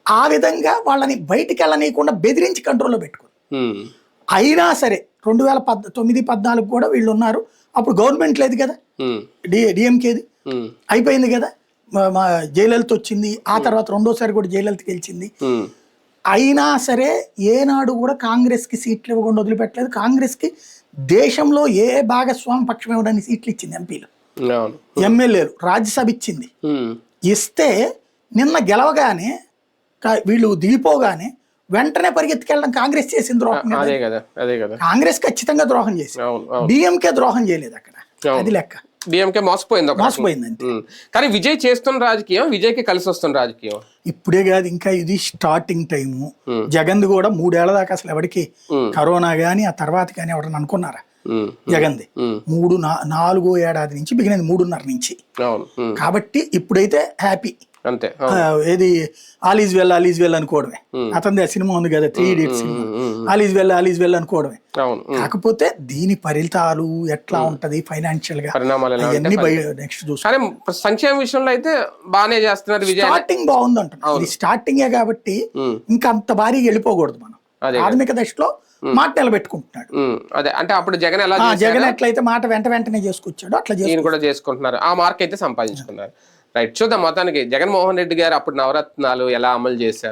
ఆ విధంగా వాళ్ళని బయటికి వెళ్ళనీయకుండా బెదిరించి కంట్రోల్లో పెట్టుకుంది. అయినా సరే 2009-14 కూడా వీళ్ళు ఉన్నారు. అప్పుడు గవర్నమెంట్ లేదు కదా, డిఎంకేది అయిపోయింది కదా, మా జయలలిత వచ్చింది, ఆ తర్వాత రెండోసారి కూడా జయలలిత గెలిచింది. అయినా సరే ఏనాడు కూడా కాంగ్రెస్కి సీట్లు ఇవ్వకుండా వదిలిపెట్టలేదు. కాంగ్రెస్కి దేశంలో ఏ భాగస్వామి పక్షం ఇవ్వడానికి సీట్లు ఇచ్చింది, ఎంపీలు ఎమ్మెల్యేలు, రాజ్యసభ ఇచ్చింది. ఇస్తే నిన్న గెలవగానే వీళ్ళు దిగిపోగానే వెంటనే పరిగెత్తుకెళ్ళడం కాంగ్రెస్ చేసిన ద్రోహం. కాంగ్రెస్ ఖచ్చితంగా ద్రోహం చేసింది, డిఎంకే ద్రోహం చేయలేదు అక్కడ. అది లెక్క. డిఎంకే మోసపోయింది అంతే. కానీ విజయ్ చేస్తున్న రాజకీయం విజయ్కి కలిసి వస్తున్న రాజకీయం ఇప్పుడే కాదు, ఇంకా ఇది స్టార్టింగ్ టైము. జగన్ కూడా 3 ఏళ్ల దాకా అసలు ఎవరికి కరోనా గానీ ఆ తర్వాత కానీ ఎవరన్నా అనుకున్నారా? జగన్ది 4వ ఏడాది నుంచి బిగినది, 3.5 నుంచి. కాబట్టి ఇప్పుడైతే హ్యాపీ. అంతే. ఏది ఆల్ ఈజ్ వెల్ అనుకోవడమే. అతనిది సినిమా ఉంది కదా, 3 Idiots సినిమా, ఆల్ ఈజ్ వెల్ అనుకోవడమే. కాకపోతే దీని ఫలితాలు ఎట్లా ఉంటది ఫైనాన్షియల్ గా అవన్నీ నెక్స్ట్ చూస్తాం. సంక్షేమ విషయంలో అయితే బాగానే చేస్తున్నారు. స్టార్టింగ్ బాగుంది అంటున్నా, ఇది స్టార్టింగే కాబట్టి ఇంకా అంత భారీగా వెళ్ళిపోకూడదు. మనం ప్రాథమిక దశలో మాట నిలబెట్టుకుంటున్నాడు. అదే అంటే అప్పుడు జగన్ ఎట్లయితే మాట వెంటనే చేసుకొచ్చాడు అట్లా కూడా చేసుకుంటున్నారు. ఆ మార్క్ అయితే సంపాదించుకున్నారు. రైట్, చూద్దాం. మొత్తానికి జగన్మోహన్ రెడ్డి గారు అప్పుడు నవరత్నాలు ఎలా అమలు చేశారు.